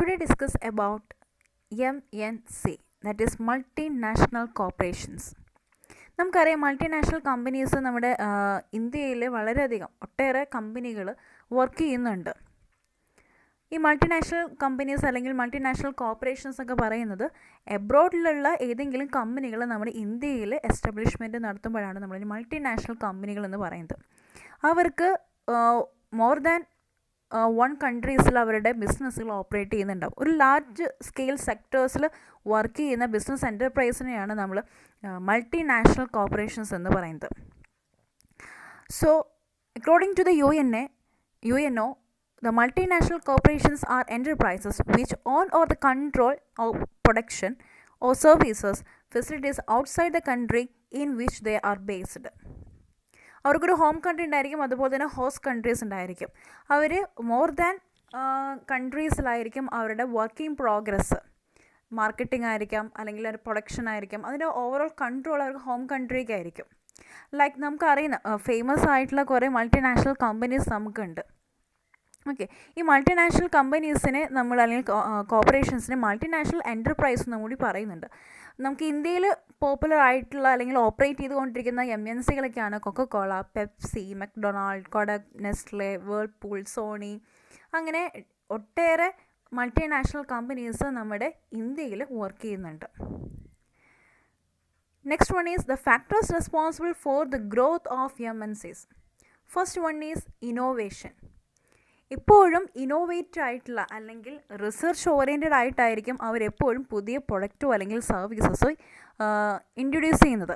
Today discuss about MNC, that is multinational corporations. നമുക്കറിയാം multinational companies നമ്മുടെ ഇന്ത്യയിൽ വളരെയധികം ഒട്ടേറെ കമ്പനികൾ വർക്ക് ചെയ്യുന്നുണ്ട്. ഈ മൾട്ടിനാഷണൽ കമ്പനീസ് അല്ലെങ്കിൽ മൾട്ടിനാഷണൽ കോർപ്പറേഷൻസ് ഒക്കെ പറയുന്നത് എബ്രോഡിലുള്ള ഏതെങ്കിലും കമ്പനികൾ നമ്മുടെ ഇന്ത്യയിൽ എസ്റ്റാബ്ലിഷ്മെൻറ്റ് നടത്തുമ്പോഴാണ് നമ്മൾ മൾട്ടിനാഷണൽ കമ്പനികൾ എന്ന് പറയുന്നത്. അവർക്ക് മോർ ദാൻ വൺ കൺട്രീസിൽ അവരുടെ ബിസിനസ്സുകൾ ഓപ്പറേറ്റ് ചെയ്യുന്നുണ്ടാവും. ഒരു ലാർജ് സ്കെയിൽ സെക്ടേഴ്സിൽ വർക്ക് ചെയ്യുന്ന ബിസിനസ് എൻ്റർപ്രൈസിനെയാണ് നമ്മൾ മൾട്ടിനാഷണൽ കോർപ്പറേഷൻസ് എന്ന് പറയുന്നത്. So according to the UNO, the multinational corporations are enterprises which own or the control of production or services facilities outside the country in which they are based. അവർക്കൊരു home country ഉണ്ടായിരിക്കും, അതുപോലെ തന്നെ host countries ഉണ്ടായിരിക്കും. അവർ more than കൺട്രീസിലായിരിക്കും അവരുടെ working progress. Marketing ആയിരിക്കാം, അല്ലെങ്കിൽ ഒരു production ആയിരിക്കാം, അതിൻ്റെ ഓവറോൾ കൺട്രോൾ അവർക്ക് ഹോം കൺട്രിക്കായിരിക്കും. ലൈക്ക് നമുക്കറിയുന്ന ഫേമസ് ആയിട്ടുള്ള കുറേ മൾട്ടിനാഷണൽ കമ്പനീസ് നമുക്കുണ്ട്. ഓക്കെ, ഈ മൾട്ടിനാഷണൽ കമ്പനീസിനെ നമ്മൾ അല്ലെങ്കിൽ കോർപ്പറേഷൻസിനെ മൾട്ടിനാഷണൽ എൻ്റർപ്രൈസ് എന്നും കൂടി പറയുന്നുണ്ട്. നമുക്ക് ഇന്ത്യയിൽ പോപ്പുലർ ആയിട്ടുള്ള അല്ലെങ്കിൽ ഓപ്പറേറ്റ് ചെയ്തുകൊണ്ടിരിക്കുന്ന MNCകളൊക്കെയാണ് Coca Cola, Pepsi, McDonald, Kotak, Nestle, Whirlpool, Sony, അങ്ങനെ ഒട്ടേറെ മൾട്ടിനാഷണൽ കമ്പനീസ് നമ്മുടെ ഇന്ത്യയിൽ വർക്ക് ചെയ്യുന്നുണ്ട്. Next one is the factors responsible for the growth of MNCs. First one is innovation. എപ്പോഴും ഇന്നോവേറ്റ് ആയിട്ടുള്ള അല്ലെങ്കിൽ റിസർച്ച് ഓറിയൻറ്റഡ് ആയിട്ടായിരിക്കും അവരെപ്പോഴും പുതിയ പ്രൊഡക്റ്റോ അല്ലെങ്കിൽ സർവീസസോ ഇൻട്രൊഡ്യൂസ് ചെയ്യുന്നത്.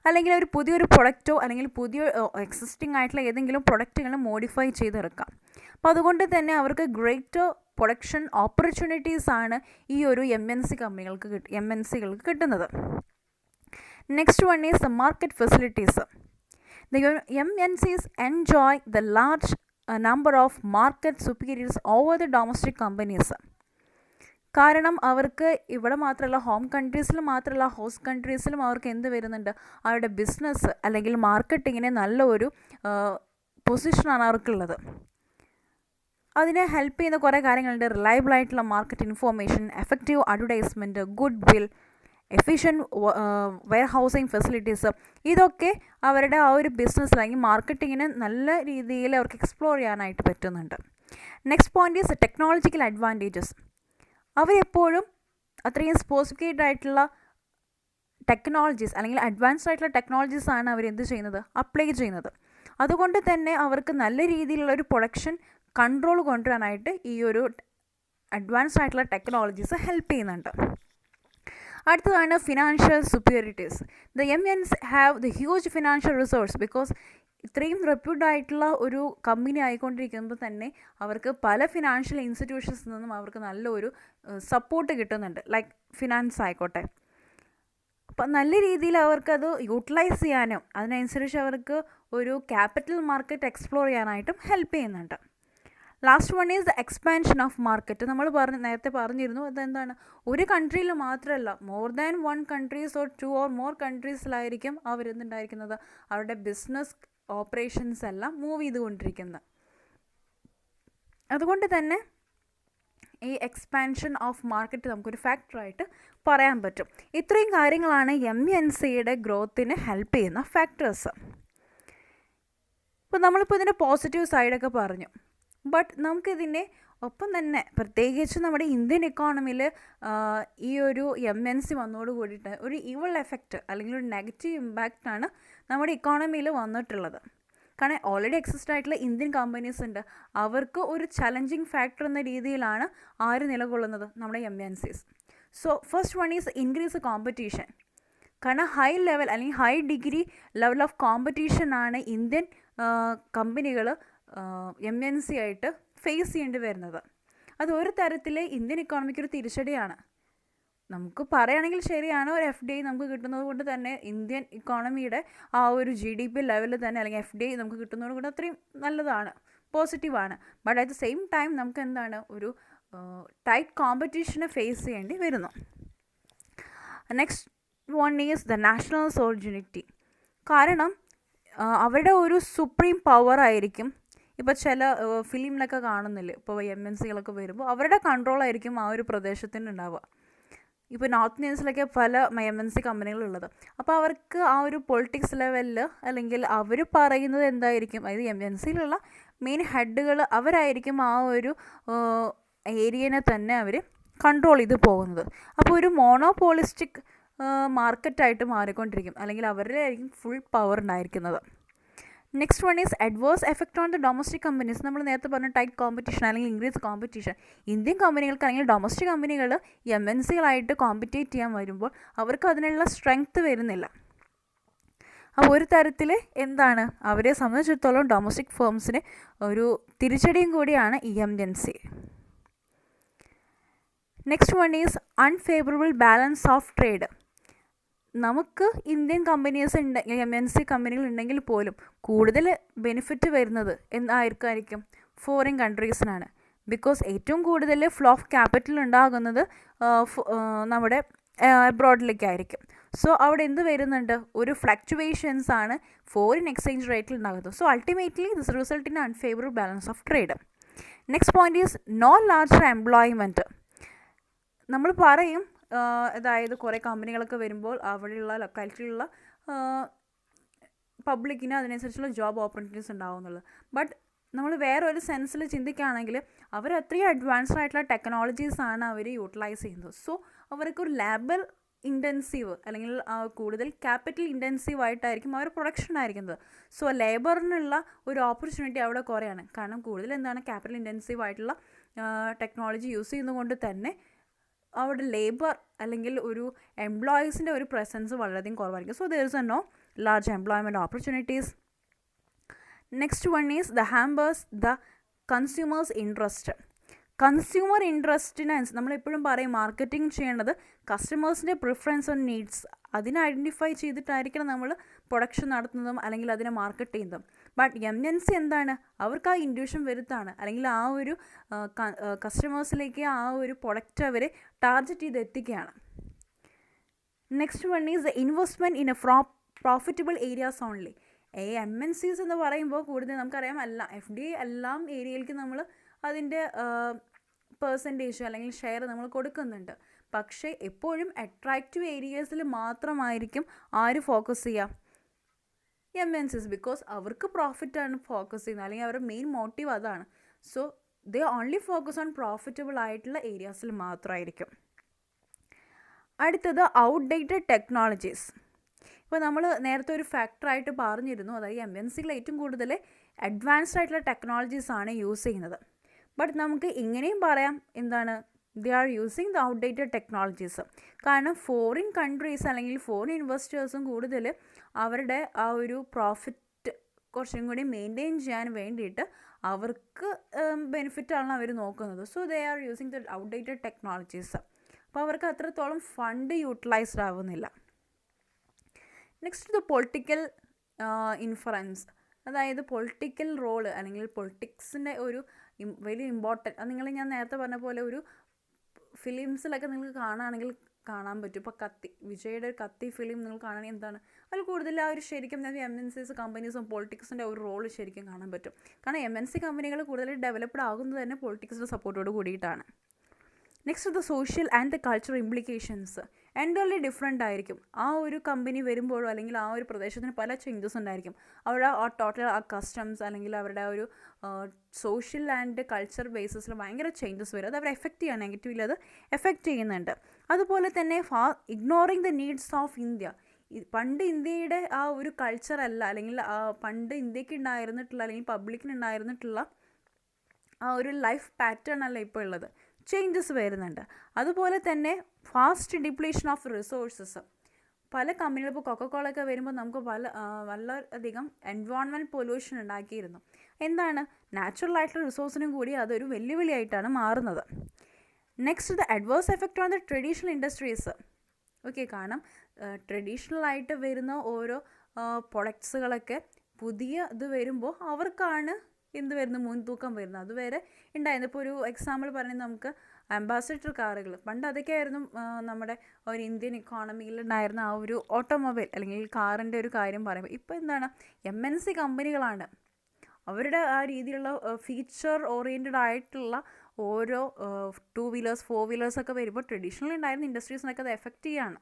അല്ലെങ്കിൽ അവർ പുതിയൊരു പ്രൊഡക്റ്റോ അല്ലെങ്കിൽ പുതിയ എക്സിസ്റ്റിംഗ് ആയിട്ടുള്ള ഏതെങ്കിലും പ്രൊഡക്റ്റുകൾ മോഡിഫൈ ചെയ്തെടുക്കാം. അപ്പോൾ അതുകൊണ്ട് തന്നെ അവർക്ക് ഗ്രേറ്റർ പ്രൊഡക്ഷൻ ഓപ്പർച്യൂണിറ്റീസാണ് ഈ ഒരു MNCകൾക്ക് കിട്ടുന്നത്. Next one is the market facilities. The MNCs enjoy the large number of market superiors over the domestic companies. കാരണം അവർക്ക് ഇവിടെ മാത്രമല്ല, ഹോം കൺട്രീസിൽ മാത്രമല്ല, ഹോസ്റ്റ് കൺട്രീസിലും അവർക്ക് എന്ത് വരുന്നുണ്ട്, അവരുടെ ബിസിനസ് അല്ലെങ്കിൽ മാർക്കറ്റിങ്ങിന് നല്ല ഒരു പൊസിഷനാണ് അവർക്കുള്ളത്. അതിനെ ഹെൽപ്പ് ചെയ്യുന്ന കുറേ കാര്യങ്ങളുണ്ട്. റിലയബിൾ ആയിട്ടുള്ള market information, effective advertisement, goodwill, efficient warehousing facilities, ഇതൊക്കെ അവരുടെ ആ ഒരു ബിസിനസ് അല്ലെങ്കിൽ മാർക്കറ്റിങ്ങിന് നല്ല രീതിയിൽ അവർക്ക് എക്സ്പ്ലോർ ചെയ്യാനായിട്ട് പറ്റുന്നുണ്ട്. Next point is technological advantages. അവരെപ്പോഴും അത്രയും സ്പോസിഫിക്കേറ്റ് ആയിട്ടുള്ള ടെക്നോളജീസ് അല്ലെങ്കിൽ അഡ്വാൻസ്ഡ് ആയിട്ടുള്ള ടെക്നോളജീസാണ് അവരെന്ത് ചെയ്യുന്നത്, അപ്ലൈ ചെയ്യുന്നത്. അതുകൊണ്ട് തന്നെ അവർക്ക് നല്ല രീതിയിലുള്ള ഒരു പ്രൊഡക്ഷൻ കൺട്രോൾ കൊണ്ടുവരാനായിട്ട് ഈ ഒരു അഡ്വാൻസ്ഡ് ആയിട്ടുള്ള ടെക്നോളജീസ് ഹെൽപ്പ് ചെയ്യുന്നുണ്ട്. അടുത്തതാണ് financial superiorities. The MNCs have the huge financial resource because ഇത്രയും റെപ്യൂട്ടഡ് ആയിട്ടുള്ള ഒരു കമ്പനി ആയിക്കൊണ്ടിരിക്കുമ്പോൾ തന്നെ അവർക്ക് പല ഫിനാൻഷ്യൽ ഇൻസ്റ്റിറ്റ്യൂഷൻസിൽ നിന്നും അവർക്ക് നല്ലൊരു സപ്പോർട്ട് കിട്ടുന്നുണ്ട്. ലൈക്ക് ഫിനാൻസ് ആയിക്കോട്ടെ. അപ്പം നല്ല രീതിയിൽ അവർക്കത് യൂട്ടിലൈസ് ചെയ്യാനും അതിനനുസരിച്ച് അവർക്ക് ഒരു ക്യാപിറ്റൽ മാർക്കറ്റ് എക്സ്പ്ലോർ ചെയ്യാനായിട്ടും ഹെൽപ്പ് ചെയ്യുന്നുണ്ട്. Last one is the expansion of market. നമ്മൾ നേരത്തെ പറഞ്ഞിരുന്നു, അതെന്താണ്, ഒരു കൺട്രിയിൽ മാത്രമല്ല, more than one countries or 2 or more കൺട്രീസിലായിരിക്കും അവരെന്തുണ്ടായിരിക്കുന്നത്, അവരുടെ ബിസിനസ് ഓപ്പറേഷൻസ് എല്ലാം മൂവ് ചെയ്തുകൊണ്ടിരിക്കുന്നത്. അതുകൊണ്ട് തന്നെ ഈ എക്സ്പാൻഷൻ ഓഫ് മാർക്കറ്റ് നമുക്കൊരു ഫാക്ടറായിട്ട് പറയാൻ പറ്റും. ഇത്രയും കാര്യങ്ങളാണ് MNCയുടെ ഗ്രോത്തിന് ഹെൽപ്പ് ചെയ്യുന്ന ഫാക്ടേഴ്സ്. ഇപ്പോൾ നമ്മളിപ്പോൾ ഇതിൻ്റെ പോസിറ്റീവ് സൈഡൊക്കെ പറഞ്ഞു. ബട്ട് നമുക്കിതിൻ്റെ ഒപ്പം തന്നെ പ്രത്യേകിച്ച് നമ്മുടെ ഇന്ത്യൻ എക്കോണമിയിൽ ഈ ഒരു MNC വന്നതോട് കൂടിയിട്ട് ഒരു ഈവൾ എഫക്റ്റ് അല്ലെങ്കിൽ ഒരു നെഗറ്റീവ് ഇമ്പാക്റ്റാണ് നമ്മുടെ ഇക്കോണമിയിൽ വന്നിട്ടുള്ളത്. കാരണം ഓൾറെഡി എക്സിസ്റ്റ് ആയിട്ടുള്ള ഇന്ത്യൻ കമ്പനീസ് ഉണ്ട്, അവർക്ക് ഒരു ചലഞ്ചിങ് ഫാക്ടർ എന്ന രീതിയിലാണ് ആര് നിലകൊള്ളുന്നത്, നമ്മുടെ MNCs. So first one is increase competition. കാരണം ഹൈ ലെവൽ അല്ലെങ്കിൽ ഹൈ ഡിഗ്രി ലെവൽ ഓഫ് കോമ്പറ്റീഷനാണ് ഇന്ത്യൻ കമ്പനികൾ MNC ആയിട്ട് ഫേസ് ചെയ്യേണ്ടി വരുന്നത്. അത് ഒരു തരത്തിൽ ഇന്ത്യൻ ഇക്കോണമിക്ക് ഒരു തിരിച്ചടിയാണ്. നമുക്ക് പറയുകയാണെങ്കിൽ ശരിയാണ്, ഒരു FDI നമുക്ക് കിട്ടുന്നത് കൊണ്ട് തന്നെ ഇന്ത്യൻ ഇക്കോണമിയുടെ ആ ഒരു GDP ലെവലിൽ തന്നെ അല്ലെങ്കിൽ FDI നമുക്ക് കിട്ടുന്നത് കൊണ്ട് അത്രയും നല്ലതാണ്, പോസിറ്റീവാണ്. But at the same time നമുക്ക് എന്താണ്, ഒരു ടൈറ്റ് കോമ്പറ്റീഷനെ ഫേസ് ചെയ്യേണ്ടി വരുന്നു. Next one is the national sovereignty. കാരണം അവരുടെ ഒരു സുപ്രീം പവർ ആയിരിക്കും ഇപ്പോൾ ചില ഫിലിമിലൊക്കെ കാണുന്നില്ലേ, ഇപ്പോൾ MNCകളൊക്കെ വരുമ്പോൾ അവരുടെ കൺട്രോളായിരിക്കും ആ ഒരു പ്രദേശത്തിന് ഉണ്ടാവുക. ഇപ്പോൾ നോർത്ത് ഇന്ത്യൻസിലൊക്കെ പല MNC കമ്പനികളുള്ളത്. അപ്പോൾ അവർക്ക് ആ ഒരു പൊളിറ്റിക്സ് ലെവലിൽ അല്ലെങ്കിൽ അവർ പറയുന്നത് എന്തായിരിക്കും, അതായത് MNCയിലുള്ള മെയിൻ ഹെഡുകൾ അവരായിരിക്കും ആ ഒരു ഏരിയനെ തന്നെ അവർ കൺട്രോൾ ചെയ്ത് പോകുന്നത്. അപ്പോൾ ഒരു മോണോപോളിസ്റ്റിക് മാർക്കറ്റായിട്ട് മാറിക്കൊണ്ടിരിക്കും, അല്ലെങ്കിൽ അവരുടെ ആയിരിക്കും ഫുൾ പവർ ഉണ്ടായിരിക്കുന്നത്. Next one is adverse effect on the domestic companies. നമ്മൾ നേരത്തെ പറഞ്ഞ ടൈറ്റ് കോമ്പറ്റീഷൻ അല്ലെങ്കിൽ ഇൻക്രീസ് കോമ്പറ്റീഷൻ. ഇന്ത്യൻ കമ്പനികൾക്ക് അല്ലെങ്കിൽ ഡൊമസ്റ്റിക് കമ്പനികൾ MNCകളായിട്ട് കോമ്പറ്റേറ്റ് ചെയ്യാൻ വരുമ്പോൾ അവർക്ക് അതിനുള്ള സ്ട്രെങ്ത് വരുന്നില്ല. അപ്പോൾ ഒരു തരത്തിൽ എന്താണ് അവരെ സംബന്ധിച്ചിടത്തോളം ഡൊമസ്റ്റിക് ഫേംസിന് ഒരു തിരിച്ചടിയും കൂടിയാണ് ഈ MNC. Next one is unfavourable balance of trade. നമുക്ക് ഇന്ത്യൻ കമ്പനീസ് MNC കമ്പനികൾ ഉണ്ടെങ്കിൽ പോലും കൂടുതൽ ബെനിഫിറ്റ് വരുന്നത് എന്തായിരിക്കും, ഫോറിൻ കൺട്രീസിനാണ്. ബിക്കോസ് ഏറ്റവും കൂടുതൽ ഫ്ലോ ഓഫ് ക്യാപിറ്റൽ ഉണ്ടാകുന്നത് നമ്മുടെ അബ്രോഡിലേക്കായിരിക്കും. സോ അവിടെ എന്ത് വരുന്നുണ്ട്, ഒരു ഫ്ലക്ച്വേഷൻസ് ആണ് ഫോറിൻ എക്സ്ചേഞ്ച് റേറ്റിൽ ഉണ്ടാകുന്നത്. So ultimately this result in unfavourable balance of trade. Next point is no larger employment. നമ്മൾ പറയും, അതായത് കുറേ കമ്പനികളൊക്കെ വരുമ്പോൾ അവിടെയുള്ള ലൊക്കാലിറ്റിയിലുള്ള പബ്ലിക്കിന് അതിനനുസരിച്ചുള്ള ജോബ് ഓപ്പർച്യൂണിറ്റീസ് ഉണ്ടാവും എന്നുള്ളത്. ബട്ട് നമ്മൾ വേറെ ഒരു സെൻസിൽ ചിന്തിക്കുകയാണെങ്കിൽ അവർ അത്രയും അഡ്വാൻസ്ഡ് ആയിട്ടുള്ള ടെക്നോളജീസാണ് അവർ യൂട്ടിലൈസ് ചെയ്യുന്നത്. സോ അവർക്കൊരു ലേബർ ഇൻറ്റൻസീവ് അല്ലെങ്കിൽ കൂടുതൽ ക്യാപിറ്റൽ ഇൻറ്റൻസീവ് ആയിട്ടായിരിക്കും അവർ പ്രൊഡക്ഷൻ ആയിരിക്കുന്നത്. സോ ലേബറിനുള്ള ഒരു ഓപ്പർച്യൂണിറ്റി അവിടെ കുറയാണ്. കാരണം കൂടുതൽ എന്താണ് ക്യാപിറ്റൽ ഇൻറ്റൻസീവ് ആയിട്ടുള്ള ടെക്നോളജി യൂസ് ചെയ്യുന്നതുകൊണ്ട് തന്നെ അവിടെ ലേബർ അല്ലെങ്കിൽ ഒരു എംപ്ലോയീസിൻ്റെ ഒരു പ്രസൻസ് വളരെയധികം കുറവായിരിക്കും. So there is no large employment opportunities. Next one is the hampers the consumers interest. Consumer ഇൻട്രസ്റ്റിന് നമ്മളെപ്പോഴും പറയും മാർക്കറ്റിംഗ് ചെയ്യേണ്ടത് കസ്റ്റമേഴ്സിൻ്റെ പ്രിഫറൻസ് ആൻഡ് നീഡ്സ് അതിനെ ഐഡൻറ്റിഫൈ ചെയ്തിട്ടായിരിക്കണം നമ്മൾ പ്രൊഡക്ഷൻ നടത്തുന്നതും അല്ലെങ്കിൽ അതിനെ മാർക്കറ്റ് ചെയ്യുന്നതും. ബട്ട് MNC എന്താണ്, അവർക്ക് ആ ഇൻഡ്യൂഷൻ വരുത്താണ് അല്ലെങ്കിൽ ആ ഒരു കസ്റ്റമേഴ്സിലേക്ക് ആ ഒരു പ്രൊഡക്റ്റ് അവരെ ടാർഗറ്റ് ചെയ്ത് എത്തിക്കുകയാണ്. Next one is the investment in A profitable areas only. MNCs എന്ന് പറയുമ്പോൾ കൂടുതൽ നമുക്കറിയാം FDI എല്ലാം ഏരിയയിലേക്ക് നമ്മൾ അതിൻ്റെ പെർസെൻറ്റേജ് അല്ലെങ്കിൽ ഷെയർ നമ്മൾ കൊടുക്കുന്നുണ്ട്. പക്ഷേ എപ്പോഴും അട്രാക്റ്റീവ് ഏരിയാസിൽ മാത്രമായിരിക്കും ആര് ഫോക്കസ് ചെയ്യുക, MNCs. ബിക്കോസ് അവർക്ക് പ്രോഫിറ്റാണ് ഫോക്കസ് ചെയ്യുന്നത് അല്ലെങ്കിൽ അവരുടെ മെയിൻ മോട്ടീവ് അതാണ്. So they only focus on profitable ആയിട്ടുള്ള ഏരിയാസിൽ മാത്രമായിരിക്കും. അടുത്തത് ഔട്ട്ഡേറ്റഡ് ടെക്നോളജീസ്. ഇപ്പോൾ നമ്മൾ നേരത്തെ ഒരു ഫാക്ടറായിട്ട് പറഞ്ഞിരുന്നു, അതായത് MNCകൾ ഏറ്റവും കൂടുതൽ അഡ്വാൻസ്ഡ് ആയിട്ടുള്ള ടെക്നോളജീസാണ് യൂസ് ചെയ്യുന്നത്. ബട്ട് നമുക്ക് ഇങ്ങനെയും പറയാം, എന്താണ്, they are using the outdated technologies. കാരണം ഫോറിൻ കൺട്രീസ് അല്ലെങ്കിൽ ഫോറിൻ ഇൻവെസ്റ്റേഴ്സും കൂടുതൽ അവരുടെ ആ ഒരു പ്രോഫിറ്റ് കുറച്ചും കൂടി മെയിൻറ്റെയിൻ ചെയ്യാൻ വേണ്ടിയിട്ട് അവർക്ക് ബെനിഫിറ്റാണ് അവർ നോക്കുന്നത്. So they are using the outdated technologies. അപ്പോൾ അവർക്ക് അത്രത്തോളം ഫണ്ട് യൂട്ടിലൈസ്ഡ് ആവുന്നില്ല. Next the political influence. അതായത് പൊളിറ്റിക്കൽ റോള് അല്ലെങ്കിൽ പൊളിറ്റിക്സിൻ്റെ ഒരു വെരി ഇമ്പോർട്ടൻറ്റ്. അത് ഞാൻ നേരത്തെ പറഞ്ഞ പോലെ ഒരു ഫിലിംസിലൊക്കെ നിങ്ങൾക്ക് കാണുകയാണെങ്കിൽ കാണാൻ പറ്റും. ഇപ്പോൾ വിജയുടെ ഒരു കത്തി ഫിലിം നിങ്ങൾ കാണുകയാണെങ്കിൽ എന്താണ് അതിൽ കൂടുതൽ ആ ഒരു ശരിക്കും MNCs കമ്പനീസും പൊളിറ്റിക്സിൻ്റെ ഒരു റോള് ശരിക്കും കാണാൻ പറ്റും. കാരണം MNC കമ്പനികൾ കൂടുതൽ ഡെവലപ്ഡ് ആകുന്നത് തന്നെ പൊളിറ്റിക്സിൻ്റെ സപ്പോർട്ടോട് കൂടിയിട്ടാണ്. Next the social and the cultural implications entirely different ആയിരിക്കും. ആ ഒരു കമ്പനി വരുമ്പോഴോ അല്ലെങ്കിൽ ആ ഒരു പ്രദേശത്തിന് പല ചേഞ്ചസ് ഉണ്ടായിരിക്കും. അവരുടെ ആ ടോട്ടൽ ആ കസ്റ്റംസ് അല്ലെങ്കിൽ അവരുടെ ആ ഒരു സോഷ്യൽ ആൻഡ് കൾച്ചർ ബേസിസിൽ ഭയങ്കര ചേഞ്ചസ് വരും. അത് അവരെ എഫക്റ്റ് ചെയ്യുക, നെഗറ്റീവിൽ അത് എഫക്റ്റ് ചെയ്യുന്നുണ്ട്. അതുപോലെ തന്നെ ignoring the needs of India. പണ്ട് ഇന്ത്യയുടെ ആ ഒരു കൾച്ചറല്ല അല്ലെങ്കിൽ പണ്ട് ഇന്ത്യക്ക് ഉണ്ടായിരുന്നിട്ടുള്ള അല്ലെങ്കിൽ പബ്ലിക്കിന് ഉണ്ടായിരുന്നിട്ടുള്ള ആ ഒരു ലൈഫ് പാറ്റേൺ അല്ല ഇപ്പോൾ ഉള്ളത്. ചേഞ്ചസ് വരുന്നുണ്ട്. അതുപോലെ തന്നെ ഫാസ്റ്റ് ഡിപ്ലീഷൻ ഓഫ് റിസോഴ്സസ്. പല കമ്പനികൾ ഇപ്പോൾ കൊക്കക്കോളൊക്കെ വരുമ്പോൾ നമുക്ക് വളരെയധികം എൻവയോൺമെൻറ്റ് പൊല്യൂഷൻ ഉണ്ടാക്കിയിരുന്നു. എന്താണ്, നാച്ചുറൽ ആയിട്ടുള്ള റിസോഴ്സിനും കൂടി അതൊരു വെല്ലുവിളിയായിട്ടാണ് മാറുന്നത്. Next the adverse effect on the traditional industries. Okay, കാരണം ട്രഡീഷണലായിട്ട് വരുന്ന ഓരോ പ്രൊഡക്ട്സുകളൊക്കെ പുതിയ ഇത് വരുമ്പോൾ അവർക്കാണ് എന്ത് വരുന്നത്, മുൻതൂക്കം വരുന്നത്. അതുവരെ ഉണ്ടായിരുന്നു. ഇപ്പോൾ ഒരു എക്സാമ്പിൾ പറയുന്നത് നമുക്ക് അംബാസഡർ കാറുകൾ. പണ്ട് അതൊക്കെയായിരുന്നു നമ്മുടെ ഒരു ഇന്ത്യൻ ഇക്കോണമിയിൽ ഉണ്ടായിരുന്ന ആ ഒരു ഓട്ടോമൊബൈൽ അല്ലെങ്കിൽ കാറിൻ്റെ ഒരു കാര്യം പറയുമ്പോൾ. ഇപ്പോൾ എന്താണ്, MNC കമ്പനികളാണ് അവരുടെ ആ രീതിയിലുള്ള ഫീച്ചർ ഓറിയൻറ്റഡ് ആയിട്ടുള്ള ഓരോ 2 വീലേഴ്സ് 4 വീലേഴ്സൊക്കെ വരുമ്പോൾ ട്രഡീഷണലി ഉണ്ടായിരുന്ന ഇൻഡസ്ട്രീസിനൊക്കെ അത് എഫക്റ്റ് ചെയ്യാണ്.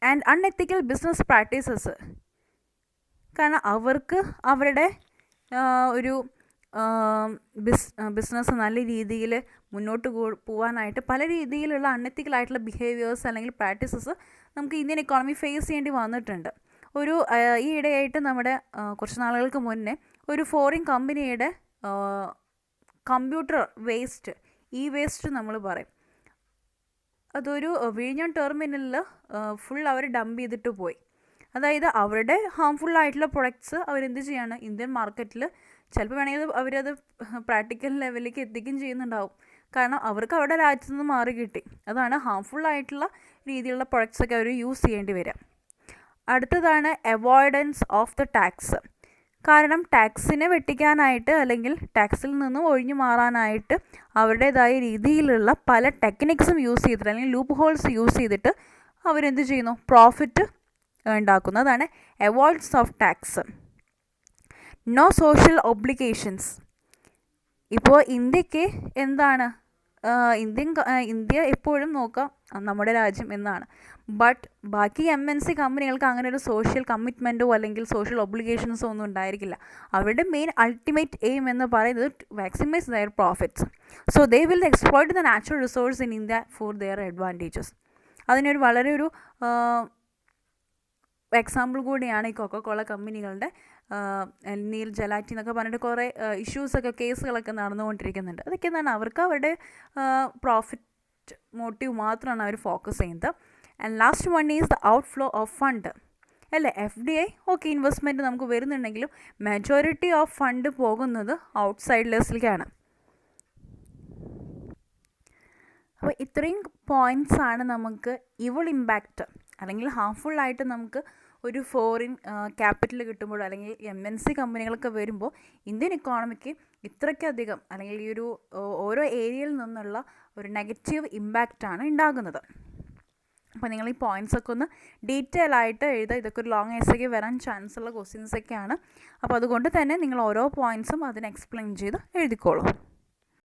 ആൻഡ് അൺഎത്തിക്കൽ ബിസിനസ് പ്രാക്ടീസസ്, കാരണം അവർക്ക് അവരുടെ ഒരു ബിസിനസ് നല്ല രീതിയിൽ മുന്നോട്ട് പോകാനായിട്ട് പല രീതിയിലുള്ള അൺഎത്തിക്കലായിട്ടുള്ള ബിഹേവിയേഴ്സ് അല്ലെങ്കിൽ പ്രാക്ടീസസ് നമുക്ക് ഇന്ത്യൻ എക്കോണമി ഫേസ് ചെയ്യേണ്ടി വന്നിട്ടുണ്ട്. ഈ ഇടയായിട്ട് നമ്മുടെ കുറച്ച് നാളുകൾക്ക് മുന്നേ ഒരു ഫോറിൻ കമ്പനിയുടെ കമ്പ്യൂട്ടർ വേസ്റ്റ്, വേസ്റ്റ് നമ്മൾ പറയും, അതൊരു വിഴിഞ്ഞം ടെർമിനലിൽ ഫുൾ അവർ ഡംപ് ചെയ്തിട്ട് പോയി. അതായത് അവരുടെ ഹാംഫുള്ളായിട്ടുള്ള പ്രൊഡക്ട്സ് അവരെന്ത് ചെയ്യാണ്, ഇന്ത്യൻ മാർക്കറ്റിൽ ചിലപ്പോൾ വേണമെങ്കിൽ അവരത് പ്രാക്ടിക്കൽ ലെവലിലേക്ക് എത്തിക്കുകയും ചെയ്യുന്നുണ്ടാവും. കാരണം അവർക്ക് അവരുടെ രാജ്യത്തു നിന്ന് മാറി കിട്ടി. അതാണ് ഹാംഫുള്ളായിട്ടുള്ള രീതിയിലുള്ള പ്രൊഡക്ട്സൊക്കെ അവർ യൂസ് ചെയ്യേണ്ടി വരിക. അടുത്തതാണ് അവോയ്ഡൻസ് ഓഫ് ദ ടാക്സ്. കാരണം ടാക്സിനെ വെട്ടിക്കാനായിട്ട് അല്ലെങ്കിൽ ടാക്സിൽ നിന്നും ഒഴിഞ്ഞു മാറാനായിട്ട് അവരുടേതായ രീതിയിലുള്ള പല ടെക്നിക്സും യൂസ് ചെയ്തിട്ട് അല്ലെങ്കിൽ ലൂപ്പ് ഹോൾസ് യൂസ് ചെയ്തിട്ട് അവരെന്ത് ചെയ്യുന്നു, പ്രോഫിറ്റ് ഉണ്ടാക്കുന്നു. അതാണ് avoidance of tax. No social obligations. ഇപ്പോൾ ഇന്ത്യക്ക് എന്താണ്, ഇന്ത്യ എപ്പോഴും നോക്കാം നമ്മുടെ രാജ്യം എന്നാണ്. ബട്ട് ബാക്കി MNC കമ്പനികൾക്ക് അങ്ങനെ ഒരു സോഷ്യൽ കമ്മിറ്റ്മെൻറ്റോ അല്ലെങ്കിൽ സോഷ്യൽ ഒബ്ലിഗേഷൻസോ ഒന്നും ഉണ്ടായിരിക്കില്ല. അവരുടെ മെയിൻ അൾട്ടിമേറ്റ് എയിം എന്ന് പറയുന്നത് maximise their profits. So they will exploit the natural resource in India for their advantages. അതിനൊരു വളരെ ഒരു എക്സാമ്പിൾ കൂടിയാണ് ഈ കൊക്കക്കോള കമ്പനികളുടെ നീൽ ജലാറ്റി എന്നൊക്കെ പറഞ്ഞിട്ട് കുറേ ഇഷ്യൂസൊക്കെ കേസുകളൊക്കെ നടന്നുകൊണ്ടിരിക്കുന്നുണ്ട്. അതൊക്കെ എന്താണ്, അവർക്ക് അവരുടെ പ്രോഫിറ്റ് മോട്ടീവ് മാത്രമാണ് അവർ ഫോക്കസ് ചെയ്യുന്നത്. And last one is the outflow of fund. അല്ലേ, FDI ഓക്കെ ഇൻവെസ്റ്റ്മെൻറ്റ് നമുക്ക് വരുന്നുണ്ടെങ്കിലും മെജോറിറ്റി ഓഫ് ഫണ്ട് പോകുന്നത് ഔട്ട്സൈഡേഴ്സിലേക്കാണ്. അപ്പോൾ ഇത്രയും പോയിൻറ്റ്സാണ് നമുക്ക് ഇവൾ ഇമ്പാക്റ്റ് അല്ലെങ്കിൽ ഹാർംഫുള്ളായിട്ട് നമുക്ക് ഒരു ഫോറിൻ ക്യാപിറ്റൽ കിട്ടുമ്പോൾ അല്ലെങ്കിൽ MNC കമ്പനികളൊക്കെ വരുമ്പോൾ ഇന്ത്യൻ ഇക്കോണമിക്ക് ഇത്രയ്ക്കധികം അല്ലെങ്കിൽ ഈ ഒരു ഓരോ ഏരിയയിൽ നിന്നുള്ള ഒരു നെഗറ്റീവ് ഇമ്പാക്റ്റാണ് ഉണ്ടാകുന്നത്. അപ്പോൾ നിങ്ങൾ ഈ പോയിൻറ്റ്സൊക്കെ ഒന്ന് ഡീറ്റെയിൽ ആയിട്ട് എഴുതുക. ഇതൊക്കെ ഒരു ലോങ് എസ്സേക്ക് വരാൻ ചാൻസ് ഉള്ള ക്വസ്റ്റ്യൻസൊക്കെയാണ്. അപ്പോൾ അതുകൊണ്ട് തന്നെ നിങ്ങൾ ഓരോ പോയിൻറ്റ്സും അതിനെ എക്സ്പ്ലെയിൻ ചെയ്ത് എഴുതിക്കോളൂ.